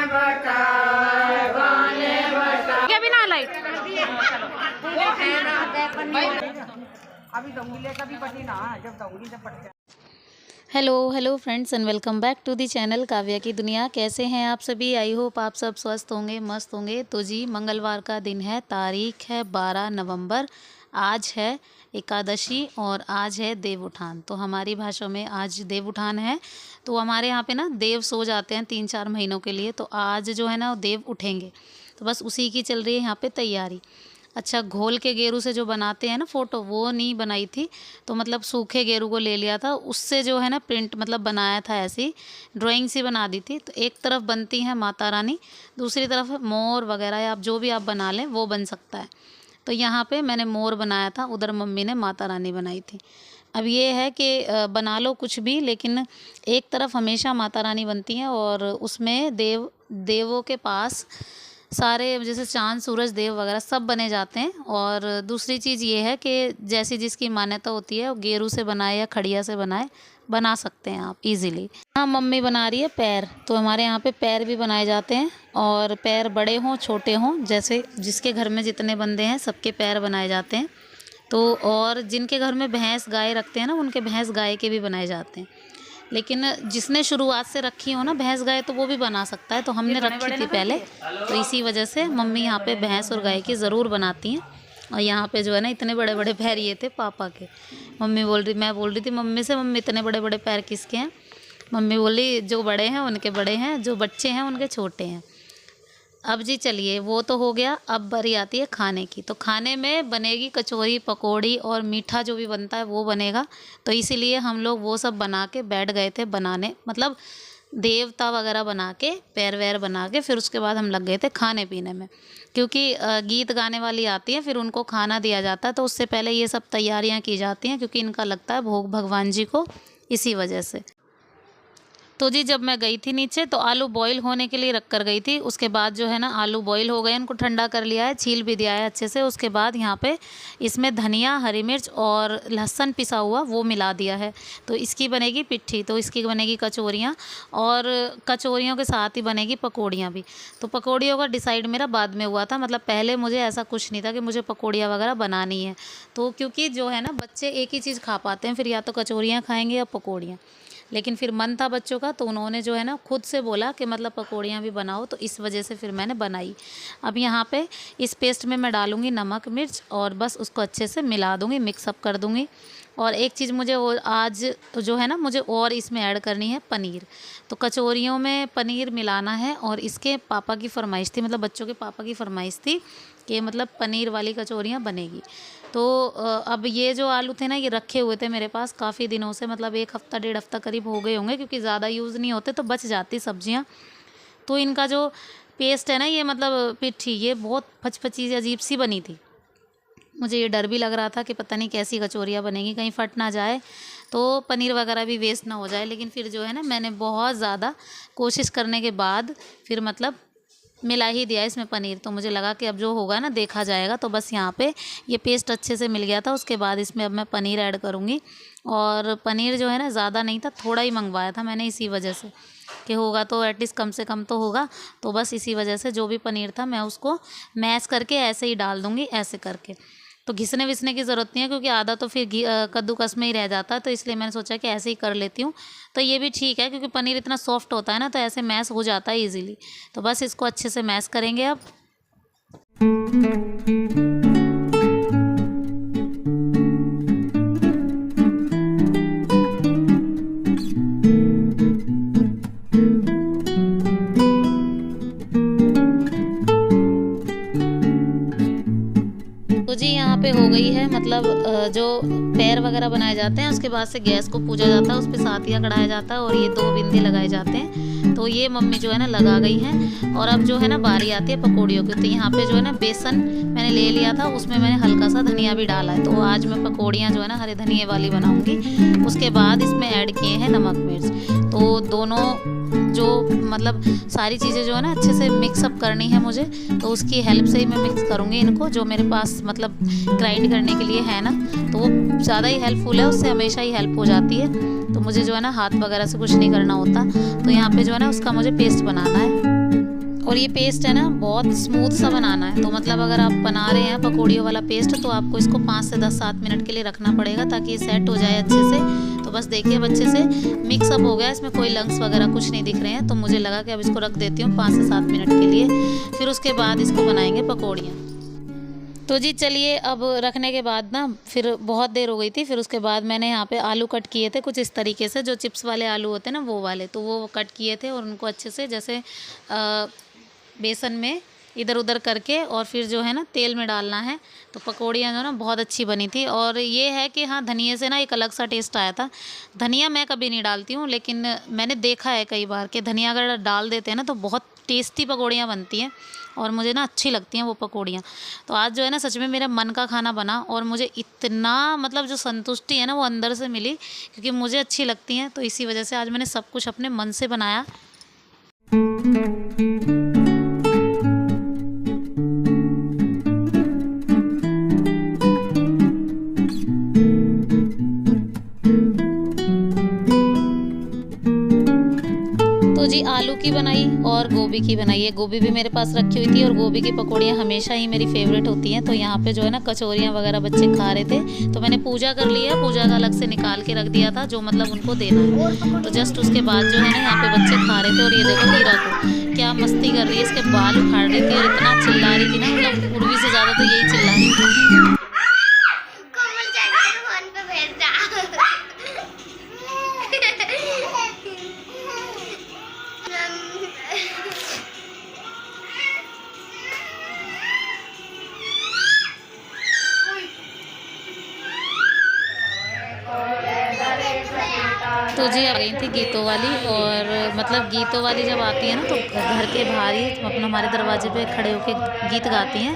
क्या बिना लाइट अभी दूंगी लेकर भी पटी ना, जब दूंगी जब पट जाए। Hello friends and welcome back to the channel Kavya की दुनिया। कैसे हैं आप सभी? आई होप आप सब स्वस्थ होंगे, मस्त होंगे। तो जी मंगलवार का दिन है, तारीख है 12 नवंबर। आज है एकादशी और आज है देव उठान। तो हमारी भाषा में आज देव उठान है। तो हमारे यहाँ पे ना देव सो जाते हैं 3-4 महीनों के लिए, तो आज जो है ना देव उठेंगे। तो बस उसी की चल रही है यहाँ पे तैयारी। अच्छा, घोल के गेरू से जो बनाते हैं ना फ़ोटो, वो नहीं बनाई थी। तो मतलब सूखे गेरू को ले लिया था, उससे जो है ना प्रिंट मतलब बनाया था, ऐसी ड्राइंग सी बना दी थी। तो एक तरफ बनती है माता रानी, दूसरी तरफ मोर वगैरह, या आप जो भी आप बना लें वो बन सकता है। तो यहाँ पे मैंने मोर बनाया था, उधर मम्मी ने माता रानी बनाई थी। अब ये है कि बना लो कुछ भी, लेकिन एक तरफ हमेशा माता रानी बनती हैं और उसमें देवों के पास सारे जैसे चाँद सूरज देव वगैरह सब बने जाते हैं। और दूसरी चीज़ ये है कि जैसी जिसकी मान्यता होती है, वो गेरू से बनाए या खड़िया से बनाए, बना सकते हैं आप इजीली। हाँ, मम्मी बना रही है पैर। तो हमारे यहाँ पे पैर भी बनाए जाते हैं, और पैर बड़े हों छोटे हों, जैसे जिसके घर में जितने बंदे हैं सबके पैर बनाए जाते हैं। तो और जिनके घर में भैंस गाय रखते हैं ना, उनके भैंस गाय के भी बनाए जाते हैं। लेकिन जिसने शुरुआत से रखी हो ना भैंस गाय, तो वो भी बना सकता है। तो हमने रखी थी पहले, तो इसी वजह से मम्मी यहाँ पे भैंस और गाय की ज़रूर बनाती हैं। और यहाँ पे जो है ना इतने बड़े बड़े पैर ये थे पापा के। मैं बोल रही थी मम्मी से, मम्मी इतने बड़े बड़े पैर किसके हैं? मम्मी बोली जो बड़े हैं उनके बड़े हैं, जो बच्चे हैं उनके छोटे हैं। अब जी चलिए, वो तो हो गया। अब बारी आती है खाने की। तो खाने में बनेगी कचौरी, पकौड़ी और मीठा जो भी बनता है वो बनेगा। तो इसीलिए हम लोग वो सब बना के बैठ गए थे बनाने, मतलब देवता वगैरह बना के, पैर वैर बना के, फिर उसके बाद हम लग गए थे खाने पीने में। क्योंकि गीत गाने वाली आती है, फिर उनको खाना दिया जाता है। तो उससे पहले ये सब तैयारियां की जाती हैं, क्योंकि इनका लगता है भोग भगवान जी को, इसी वजह से। तो जी जब मैं गई थी नीचे, तो आलू बॉईल होने के लिए रख कर गई थी। उसके बाद जो है ना आलू बॉईल हो गए, उनको ठंडा कर लिया है, छील भी दिया है अच्छे से। उसके बाद यहाँ पे इसमें धनिया, हरी मिर्च और लहसुन पिसा हुआ वो मिला दिया है। तो इसकी बनेगी पिट्ठी, तो इसकी बनेगी कचौरियाँ, और कचौरियों के साथ ही बनेगी पकौड़ियाँ भी। तो पकौड़ियों का डिसाइड मेरा बाद में हुआ था, मतलब पहले मुझे ऐसा कुछ नहीं था कि मुझे पकौड़ियाँ वगैरह बनानी है। तो क्योंकि जो है ना बच्चे एक ही चीज़ खा पाते हैं, फिर या तो कचौरियाँ खाएँगे या पकौड़ियाँ। लेकिन फिर मन था बच्चों का, तो उन्होंने जो है ना खुद से बोला कि मतलब पकौड़ियाँ भी बनाओ, तो इस वजह से फिर मैंने बनाई। अब यहाँ पे इस पेस्ट में मैं डालूँगी नमक मिर्च, और बस उसको अच्छे से मिला दूँगी, मिक्सअप कर दूँगी। और एक चीज़ मुझे और आज जो है ना मुझे और इसमें ऐड करनी है पनीर। तो कचौरियों में पनीर मिलाना है, और इसके पापा की फ़रमाइश थी, मतलब बच्चों के पापा की फ़रमाइश थी कि मतलब पनीर वाली कचौरियाँ बनेगी। तो अब ये जो आलू थे ना, ये रखे हुए थे मेरे पास काफ़ी दिनों से, मतलब 1 हफ़्ता 1.5 हफ़्ता करीब हो गए होंगे, क्योंकि ज़्यादा यूज़ नहीं होते तो बच जाती सब्जियां। तो इनका जो पेस्ट है ना, ये मतलब पिट्ठी, ये बहुत फचफची अजीब सी बनी थी। मुझे ये डर भी लग रहा था कि पता नहीं कैसी कचौरियाँ बनेगी, कहीं फट ना जाए, तो पनीर वगैरह भी वेस्ट ना हो जाए। लेकिन फिर जो है ना मैंने बहुत ज़्यादा कोशिश करने के बाद फिर मतलब मिला ही दिया इसमें पनीर। तो मुझे लगा कि अब जो होगा ना देखा जाएगा। तो बस यहाँ पे ये पेस्ट अच्छे से मिल गया था। उसके बाद इसमें अब मैं पनीर ऐड करूँगी, और पनीर जो है ना ज़्यादा नहीं था, थोड़ा ही मंगवाया था मैंने, इसी वजह से कि होगा तो एटलीस्ट कम से कम तो होगा। तो बस इसी वजह से जो भी पनीर था मैं उसको मैश करके ऐसे ही डाल दूँगी, ऐसे करके। तो घिसने विसने की ज़रूरत नहीं है, क्योंकि आधा तो फिर कद्दूकस में ही रह जाता है। तो इसलिए मैंने सोचा कि ऐसे ही कर लेती हूँ। तो ये भी ठीक है, क्योंकि पनीर इतना सॉफ्ट होता है ना, तो ऐसे मैश हो जाता है इजीली। तो बस इसको अच्छे से मैश करेंगे अब। तो जी यहाँ पे हो गई है, मतलब जो पैर वगैरह बनाए जाते हैं, उसके बाद से गैस को पूजा जाता है, उस पर सातिया कढ़ाया जाता है, और ये 2 बिंदी लगाए जाते हैं। तो ये मम्मी जो है ना लगा गई हैं। और अब जो है ना बारी आती है पकौड़ियों की। तो यहाँ पे जो है ना बेसन मैंने ले लिया था, उसमें मैंने हल्का सा धनिया भी डाला है। तो आज मैं पकौड़ियाँ जो है ना हरे धनिए वाली बनाऊँगी। उसके बाद इसमें ऐड किए हैं नमक मिर्च। तो दोनों जो मतलब सारी चीज़ें जो है ना अच्छे से मिक्सअप करनी है मुझे, तो उसकी हेल्प से ही मैं मिक्स करूँगी इनको। जो मेरे पास मतलब ग्राइंड करने के लिए है ना, तो वो ज़्यादा ही हेल्पफुल है, उससे हमेशा ही हेल्प हो जाती है। तो मुझे जो है ना हाथ वगैरह से कुछ नहीं करना होता। तो यहाँ पे जो है ना उसका मुझे पेस्ट बनाना है। और ये पेस्ट है ना बहुत स्मूथ सा बनाना है, तो मतलब अगर आप बना रहे हैं पकौड़ियों वाला पेस्ट तो आपको इसको 5 से 7 मिनट के लिए रखना पड़ेगा ताकि ये सेट हो जाए अच्छे से। तो बस देखिए अब अच्छे से मिक्स अप हो गया, इसमें कोई लंग्स वगैरह कुछ नहीं दिख रहे हैं। तो मुझे लगा कि अब इसको रख देती हूँ 5 से 7 मिनट के लिए, फिर उसके बाद इसको बनाएंगे पकौड़ियाँ। तो जी चलिए, अब रखने के बाद ना फिर बहुत देर हो गई थी, फिर उसके बाद मैंने यहाँ पे आलू कट किए थे कुछ इस तरीके से, जो चिप्स वाले आलू होते हैं ना वो वाले, तो वो कट किए थे और उनको अच्छे से जैसे बेसन में इधर उधर करके और फिर जो है ना तेल में डालना है। तो पकौड़ियाँ जो ना बहुत अच्छी बनी थी। और ये है कि हाँ, धनिया से ना एक अलग सा टेस्ट आया था। धनिया मैं कभी नहीं डालती हूँ, लेकिन मैंने देखा है कई बार कि धनिया अगर डाल देते हैं ना तो बहुत टेस्टी पकौड़ियाँ बनती हैं और मुझे ना अच्छी लगती हैं वो पकौड़ियाँ। तो आज जो है ना सच में मेरा मन का खाना बना और मुझे इतना मतलब जो संतुष्टि है ना वो अंदर से मिली, क्योंकि मुझे अच्छी लगती हैं। तो इसी वजह से आज मैंने सब कुछ अपने मन से बनाया। जी आलू की बनाई और गोभी की बनाई है। गोभी भी मेरे पास रखी हुई थी और गोभी की पकौड़ियाँ हमेशा ही मेरी फेवरेट होती हैं। तो यहाँ पे जो है ना कचौरियाँ वगैरह बच्चे खा रहे थे, तो मैंने पूजा कर लिया, पूजा का अलग से निकाल के रख दिया था जो मतलब उनको देना है। तो जस्ट उसके बाद जो है ना यहाँ पे बच्चे खा रहे थे। और ये देखो हीरा को क्या मस्ती कर रही है, इसके बाल उखाड़ रही थी और इतना चिल्ला रही थी ना, मतलब उर्वी से ज़्यादा तो यही चिल्ला रही थी। तो जी आ गई थी गीतों वाली। और मतलब गीतों वाली जब आती है ना तो घर के बाहर ही अपना हमारे दरवाजे पे खड़े होकर गीत गाती हैं।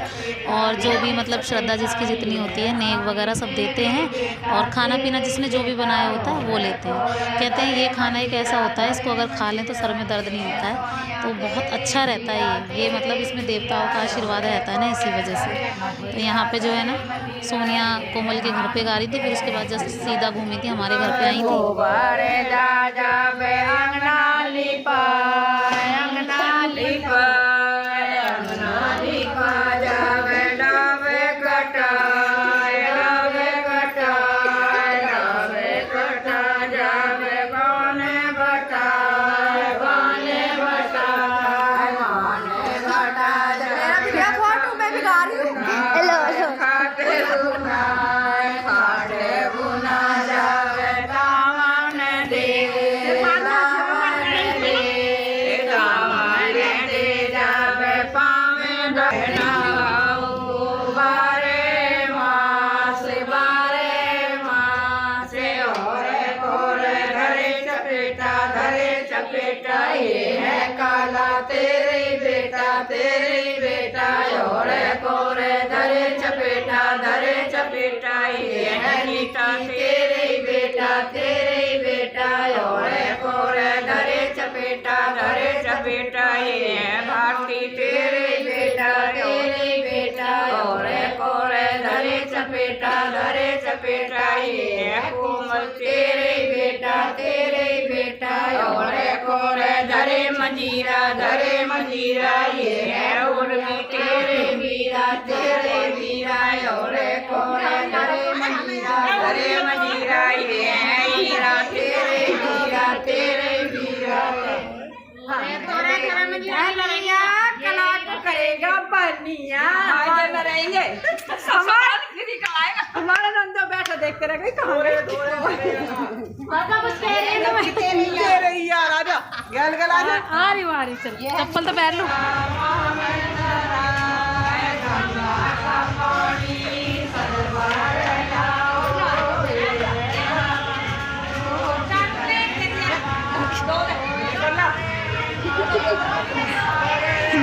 और जो भी मतलब श्रद्धा जिसकी जितनी होती है, नेक वगैरह सब देते हैं। और खाना पीना जिसने जो भी बनाया होता है वो लेते हैं। कहते हैं ये खाना एक ऐसा होता है, इसको अगर खा लें तो सर में दर्द नहीं होता है, तो बहुत अच्छा रहता है ये मतलब इसमें देवताओं का आशीर्वाद रहता है ना, इसी वजह से। तो यहाँ पे जो है ना सोनिया कोमल के घर पे गा रही थी, फिर उसके बाद जस्ट सीधा घूमी थी हमारे घर पे आई थी। तेरी बेटा योरे कोरे धरे चपेटा ये है गीता तेरी बेटा योरे कोरे धरे चपेटा ये है भारती तेरी बेटा योरे कोरे धरे चपेटा ये है कोमल तेरी बेटा योरे कोरे धरे मंजीरा ये है उर्मी तेरे वीरा योरे कोरे धरे मंजीरा ये है हीरा तेरे वीरा कला तो करेगा बनिया रहेंगे हमारा नंदो बैठा देखते रह गई कहाँ आ रही चल चप्पल तो पैर लो।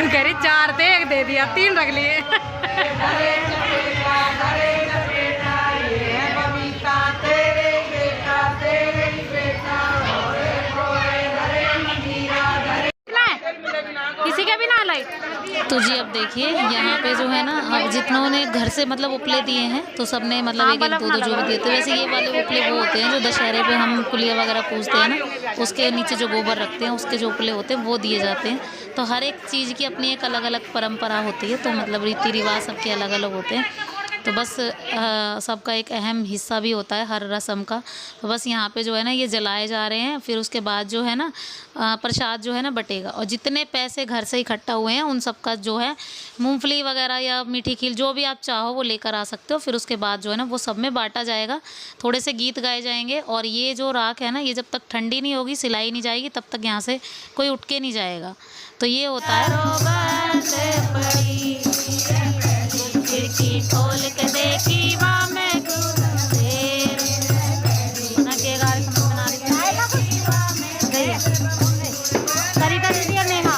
कह रही 4 दे दिया, 3 रख लिए। किसी के भी ना लाइट तो जी अब देखिए यहाँ पे जो है ना, अब जितनों ने घर से मतलब उपले दिए हैं तो सबने मतलब एक एक दो दो जो भी दिए थे। वैसे ये वाले उपले वो होते हैं जो दशहरे पे हम पुलिया वगैरह पूजते हैं ना, उसके नीचे जो गोबर रखते हैं उसके जो उपले होते हैं वो दिए जाते हैं। तो हर एक चीज़ की अपनी एक अलग अलग परंपरा होती है, तो मतलब रीति रिवाज सबके अलग अलग होते हैं। तो बस सबका एक अहम हिस्सा भी होता है हर रस्म का। तो बस यहाँ पे जो है ना ये जलाए जा रहे हैं, फिर उसके बाद जो है ना प्रसाद जो है ना बटेगा, और जितने पैसे घर से इकट्ठा हुए हैं उन सब का जो है मूंगफली वगैरह या मीठी खीर जो भी आप चाहो वो लेकर आ सकते हो। फिर उसके बाद जो है ना वो सब में बांटा जाएगा। थोड़े से गीत गाए जाएंगे, और ये जो राख है ना ये जब तक ठंडी नहीं होगी, सिलाई नहीं जाएगी, तब तक यहाँ से कोई उठ के नहीं जाएगा। तो ये होता है। खिड़की खोल के देखी वहाँ मैं सरिता दीदी और नेहा।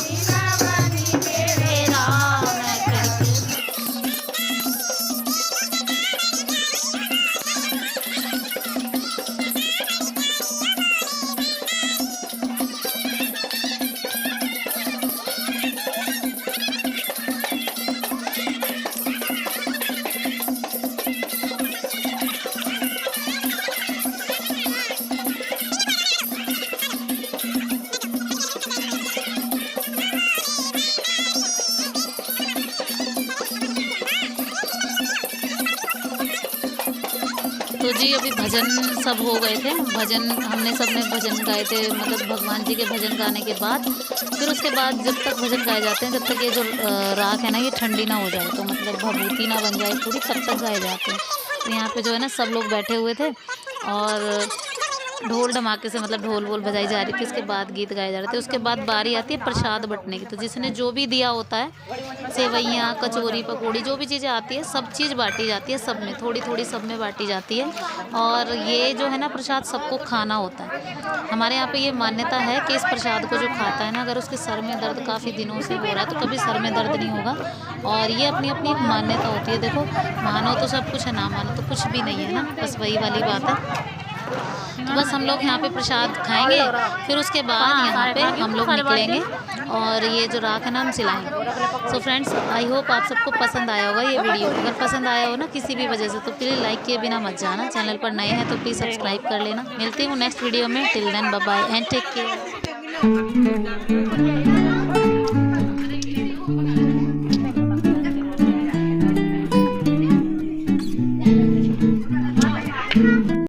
तो जी अभी भजन सब हो गए थे, भजन हमने सबने भजन गाए थे, मतलब भगवान जी के भजन गाने के बाद फिर उसके बाद जब तक भजन गाए जाते हैं, जब तक ये जो राख है ना ये ठंडी ना हो जाए, तो मतलब भभूति ना बन जाए पूरी, तब तक गाए जाते हैं। तो यहाँ पे जो है ना सब लोग बैठे हुए थे और ढोल धमाके से मतलब ढोल वोल बजाई जा रही थी। उसके बाद गीत गाए जा रहे थे। उसके बाद बारी आती है प्रसाद बंटने की। तो जिसने जो भी दिया होता है, सेवैयाँ, कचौरी, पकौड़ी, जो भी चीज़ें आती है सब चीज़ बांटी जाती है, सब में थोड़ी थोड़ी सब में बांटी जाती है। और ये जो है ना प्रसाद सबको खाना होता है। हमारे यहाँ पे ये मान्यता है कि इस प्रसाद को जो खाता है ना, अगर उसके सर में दर्द काफ़ी दिनों से हो रहा है तो कभी सर में दर्द नहीं होगा। और ये अपनी अपनी एक मान्यता होती है। देखो, मानो तो सब कुछ है, ना मानो तो कुछ भी नहीं है ना, बस वही वाली बात है। तो बस हम लोग यहाँ पे प्रसाद खाएंगे, फिर उसके बाद यहाँ पे हम लोग निकलेंगे और ये जो राख है ना हम सिलाएंगे। सो फ्रेंड्स, आई होप आप सबको पसंद आया होगा ये वीडियो। अगर पसंद आया हो ना किसी भी वजह से तो प्लीज़ लाइक किए बिना मत जाना। चैनल पर नए हैं तो प्लीज़ सब्सक्राइब कर लेना। मिलती हूँ नेक्स्ट वीडियो में। Till then bye bye and take care.